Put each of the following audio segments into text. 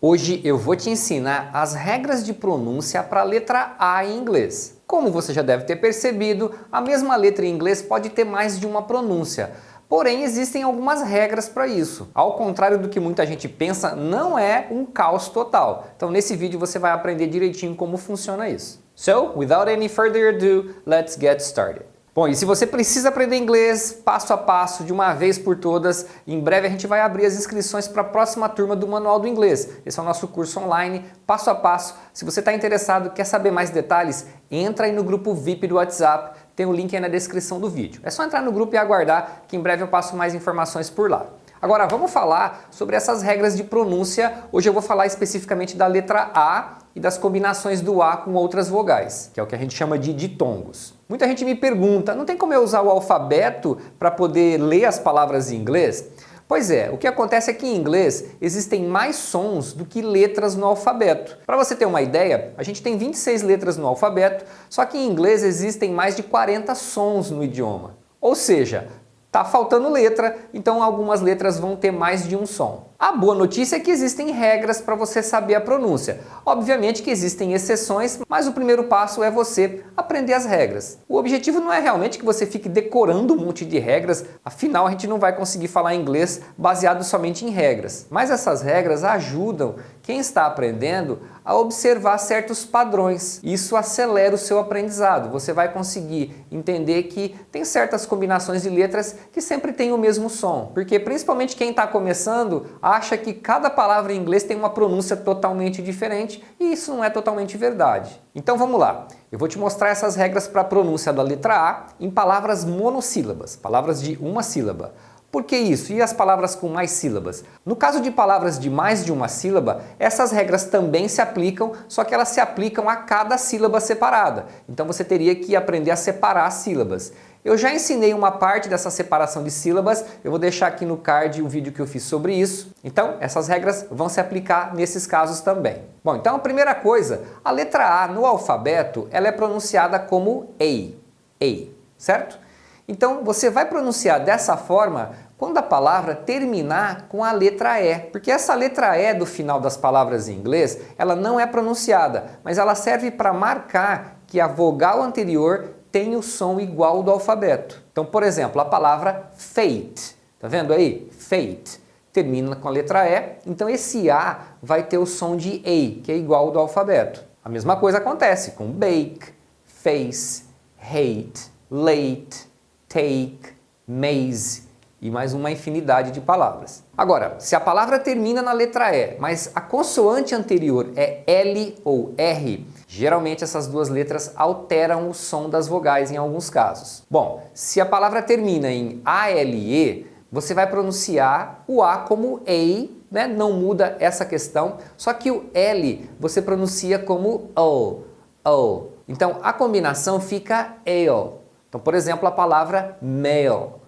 Hoje eu vou te ensinar as regras de pronúncia para a letra A em inglês. Como você já deve ter percebido, a mesma letra em inglês pode ter mais de uma pronúncia. Porém, existem algumas regras para isso. Ao contrário do que muita gente pensa, não é um caos total. Então nesse vídeo você vai aprender direitinho como funciona isso. So, without any further ado, let's get started. Bom, e se você precisa aprender inglês passo a passo, de uma vez por todas, em breve a gente vai abrir as inscrições para a próxima turma do Manual do Inglês. Esse é o nosso curso online, passo a passo. Se você está interessado, quer saber mais detalhes, entra aí no grupo VIP do WhatsApp, tem o link aí na descrição do vídeo. É só entrar no grupo e aguardar, que em breve eu passo mais informações por lá. Agora vamos falar sobre essas regras de pronúncia. Hoje eu vou falar especificamente da letra A e das combinações do A com outras vogais, que é o que a gente chama de ditongos. Muita gente me pergunta, não tem como eu usar o alfabeto para poder ler as palavras em inglês? Pois é, o que acontece é que em inglês existem mais sons do que letras no alfabeto. Para você ter uma ideia, a gente tem 26 letras no alfabeto, só que em inglês existem mais de 40 sons no idioma. Ou seja, tá faltando letra, então algumas letras vão ter mais de um som. A boa notícia é que existem regras para você saber a pronúncia. Obviamente que existem exceções, mas o primeiro passo é você aprender as regras. O objetivo não é realmente que você fique decorando um monte de regras, afinal a gente não vai conseguir falar inglês baseado somente em regras. Mas essas regras ajudam quem está aprendendo a observar certos padrões. Isso acelera o seu aprendizado. Você vai conseguir entender que tem certas combinações de letras que sempre tem o mesmo som. Porque principalmente quem está começando acha que cada palavra em inglês tem uma pronúncia totalmente diferente e isso não é totalmente verdade. Então vamos lá. Eu vou te mostrar essas regras para a pronúncia da letra A em palavras monossílabas, palavras de uma sílaba. Por que isso? E as palavras com mais sílabas? No caso de palavras de mais de uma sílaba, essas regras também se aplicam, só que elas se aplicam a cada sílaba separada. Então você teria que aprender a separar as sílabas. Eu já ensinei uma parte dessa separação de sílabas, eu vou deixar aqui no card o vídeo que eu fiz sobre isso. Então, essas regras vão se aplicar nesses casos também. Bom, então a primeira coisa, a letra A no alfabeto, ela é pronunciada como A, certo? Então, você vai pronunciar dessa forma quando a palavra terminar com a letra E, porque essa letra E do final das palavras em inglês, ela não é pronunciada, mas ela serve para marcar que a vogal anterior tem o som igual ao do alfabeto. Então, por exemplo, a palavra fate, tá vendo aí? Fate, termina com a letra E, então esse A vai ter o som de A, que é igual ao do alfabeto. A mesma coisa acontece com bake, face, hate, late, take, maze e mais uma infinidade de palavras. Agora, se a palavra termina na letra E, mas a consoante anterior é L ou R, geralmente essas duas letras alteram o som das vogais em alguns casos. Bom, se a palavra termina em ALE, você vai pronunciar o A como A, né? Não muda essa questão, só que o L você pronuncia como O. Então a combinação fica ale. Então, por exemplo, a palavra male.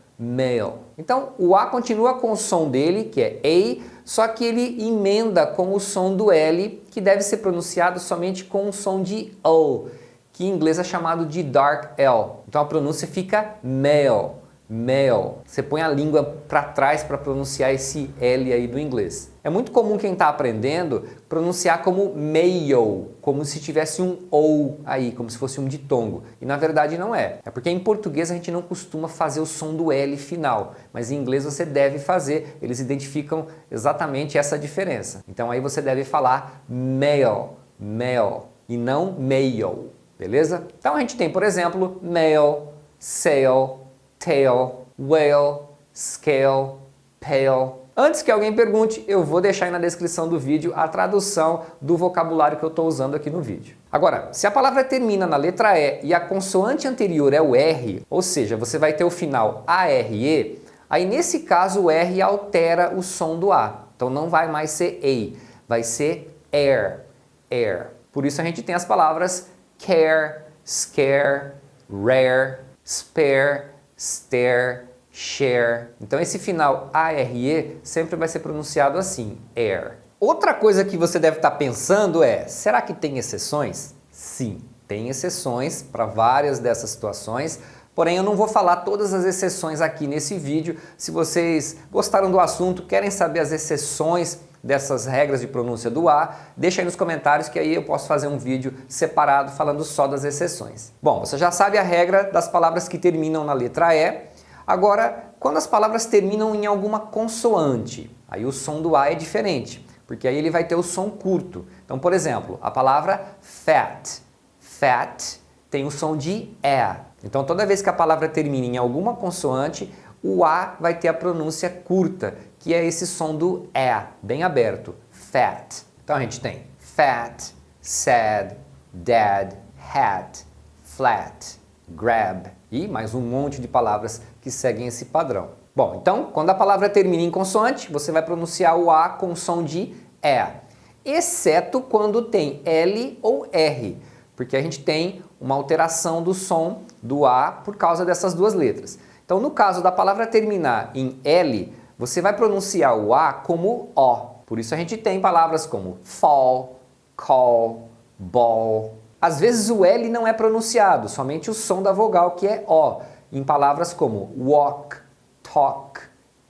Então, o A continua com o som dele, que é A, só que ele emenda com o som do L, que deve ser pronunciado somente com o som de O, que em inglês é chamado de dark L. Então, a pronúncia fica male. Você põe a língua para trás para pronunciar esse L aí do inglês. É muito comum quem está aprendendo pronunciar como male, como se tivesse um O aí, como se fosse um ditongo. E na verdade não é. É porque em português a gente não costuma fazer o som do L final, mas em inglês você deve fazer. Eles identificam exatamente essa diferença. Então aí você deve falar male, e não male, beleza? Então a gente tem, por exemplo, male, sail, tail, whale, scale, pale. Antes que alguém pergunte, eu vou deixar aí na descrição do vídeo a tradução do vocabulário que eu estou usando aqui no vídeo. Agora, se a palavra termina na letra E e a consoante anterior é o R, ou seja, você vai ter o final ARE, aí nesse caso o R altera o som do A. Então não vai mais ser A, vai ser air. Por isso a gente tem as palavras care, scare, rare, spare, stare, share. Então esse final ARE sempre vai ser pronunciado assim, air. Outra coisa que você deve estar pensando é, será que tem exceções? Sim, tem exceções para várias dessas situações, porém eu não vou falar todas as exceções aqui nesse vídeo. Se vocês gostaram do assunto, querem saber as exceções dessas regras de pronúncia do A, deixa aí nos comentários que aí eu posso fazer um vídeo separado falando só das exceções. Bom, você já sabe a regra das palavras que terminam na letra E. Agora, quando as palavras terminam em alguma consoante, aí o som do A é diferente, porque aí ele vai ter o som curto. Então, por exemplo, a palavra fat. Fat tem o som de E. Então, toda vez que a palavra termina em alguma consoante, o A vai ter a pronúncia curta, que é esse som do E, bem aberto. Fat. Então, a gente tem fat, sad, dad, hat, flat, grab e mais um monte de palavras que seguem esse padrão. Bom, então, quando a palavra termina em consoante, você vai pronunciar o A com o som de E, exceto quando tem L ou R, porque a gente tem uma alteração do som do A por causa dessas duas letras. Então, no caso da palavra terminar em L, você vai pronunciar o A como O. Por isso a gente tem palavras como fall, call, ball. Às vezes o L não é pronunciado, somente o som da vogal que é O, em palavras como walk, talk,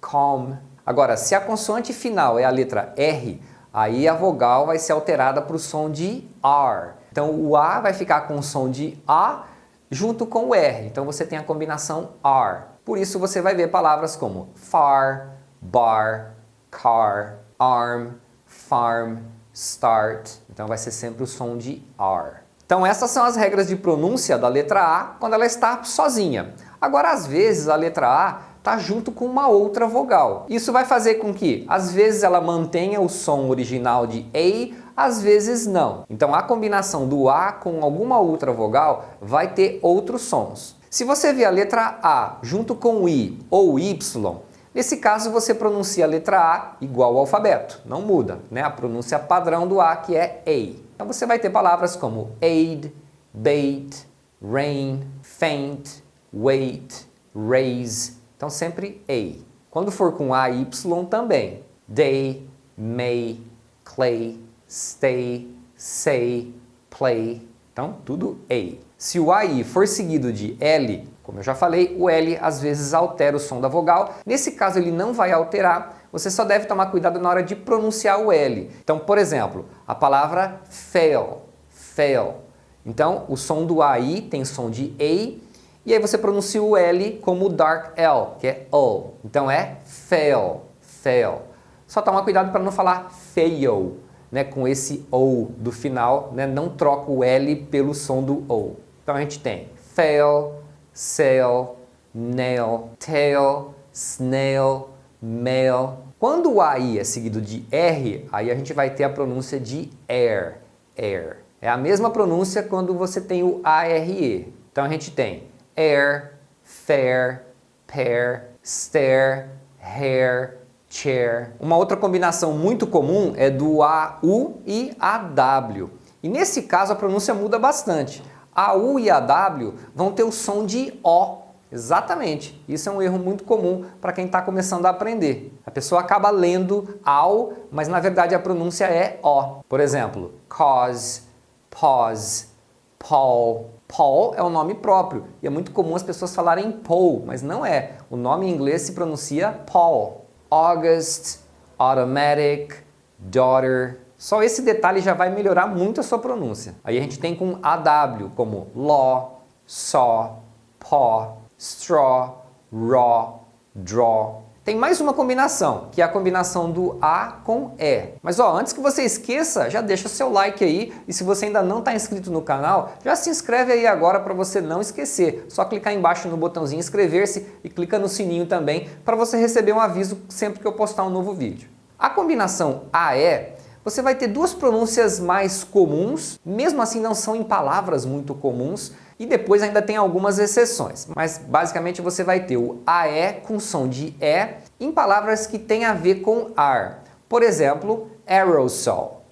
calm. Agora, se a consoante final é a letra R, aí a vogal vai ser alterada para o som de R. Então o A vai ficar com o som de A junto com o R. Então você tem a combinação R. Por isso você vai ver palavras como far, bar, car, arm, farm, start. Então vai ser sempre o som de R. Então essas são as regras de pronúncia da letra A quando ela está sozinha. Agora, às vezes, a letra A está junto com uma outra vogal. Isso vai fazer com que, às vezes, ela mantenha o som original de A, às vezes não. Então, a combinação do A com alguma outra vogal vai ter outros sons. Se você vê a letra A junto com o I ou Y, nesse caso você pronuncia a letra A igual ao alfabeto, não muda, né? A pronúncia padrão do A, que é A. Então, você vai ter palavras como aid, bait, rain, faint, wait, raise, então sempre A. Quando for com A e Y também, day, may, clay, stay, say, play, então tudo A. Se o AI for seguido de L, como eu já falei, o L às vezes altera o som da vogal, nesse caso ele não vai alterar, você só deve tomar cuidado na hora de pronunciar o L. Então, por exemplo, a palavra fail, fail. Então, o som do AI tem som de A, e aí você pronuncia o L como dark L, que é O. Então é fail, fail. Só toma cuidado para não falar fail, né, com esse O do final, né, não troca o L pelo som do O. Então a gente tem fail, sail, nail, tail, snail, mail. Quando o AI é seguido de R, aí a gente vai ter a pronúncia de air, air. É a mesma pronúncia quando você tem o ARE. Então a gente tem air, fair, pair, stare, hair, chair. Uma outra combinação muito comum é do AU e AW. E nesse caso a pronúncia muda bastante. AU e AW vão ter o som de O. Exatamente. Isso é um erro muito comum para quem está começando a aprender. A pessoa acaba lendo AU, mas na verdade a pronúncia é O. Por exemplo, cause, pause, Paul. Paul é o nome próprio e é muito comum as pessoas falarem Paul, mas não é. O nome em inglês se pronuncia Paul. August, automatic, daughter. Só esse detalhe já vai melhorar muito a sua pronúncia. Aí a gente tem com AW como law, saw, paw, straw, raw, draw. Tem mais uma combinação, que é a combinação do A com E. Mas ó, antes que você esqueça, já deixa o seu like aí. E se você ainda não está inscrito no canal, já se inscreve aí agora para você não esquecer. Só clicar embaixo no botãozinho inscrever-se e clica no sininho também para você receber um aviso sempre que eu postar um novo vídeo. A combinação AE, você vai ter duas pronúncias mais comuns, mesmo assim não são em palavras muito comuns, e depois ainda tem algumas exceções. Mas basicamente você vai ter o AE com som de E em palavras que têm a ver com ar. Por exemplo, aerosol.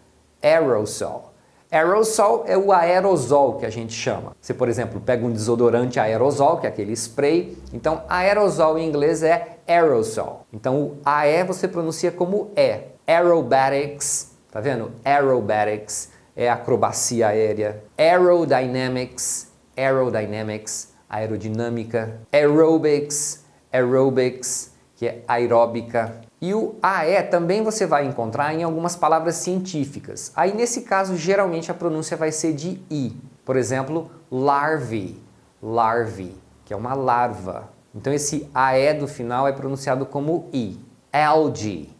Aerosol. Aerosol é o aerosol que a gente chama. Você, por exemplo, pega um desodorante aerosol, que é aquele spray. Então, aerosol em inglês é aerosol. Então, o AE você pronuncia como E. Aerobatics, tá vendo? Aerobatics é acrobacia aérea. Aerodynamics, aerodynamics, aerodinâmica. Aerobics, aerobics, que é aeróbica. E o AE também você vai encontrar em algumas palavras científicas. Aí nesse caso, geralmente a pronúncia vai ser de I. Por exemplo, larvae, larvae, que é uma larva. Então esse AE do final é pronunciado como I. Algae,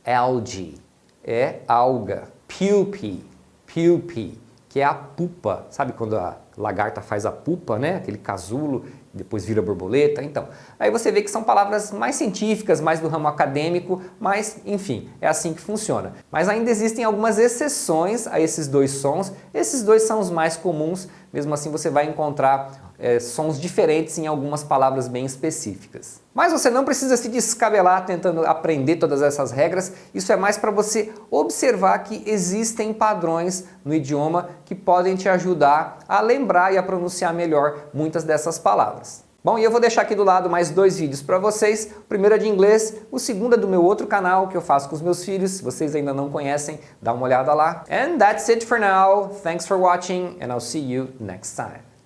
algae, é alga. Pupae, pupae, que é a pupa. Sabe quando a lagarta faz a pupa, né? Aquele casulo, depois vira borboleta. Então, aí você vê que são palavras mais científicas, mais do ramo acadêmico, mas, enfim, é assim que funciona. Mas ainda existem algumas exceções a esses dois sons. Esses dois são os mais comuns, mesmo assim você vai encontrar sons diferentes em algumas palavras bem específicas. Mas você não precisa se descabelar tentando aprender todas essas regras, isso é mais para você observar que existem padrões no idioma que podem te ajudar a lembrar e a pronunciar melhor muitas dessas palavras. Bom, e eu vou deixar aqui do lado mais 2 vídeos para vocês. O primeiro é de inglês, o segundo é do meu outro canal que eu faço com os meus filhos. Se vocês ainda não conhecem, dá uma olhada lá. And that's it for now. Thanks for watching and I'll see you next time.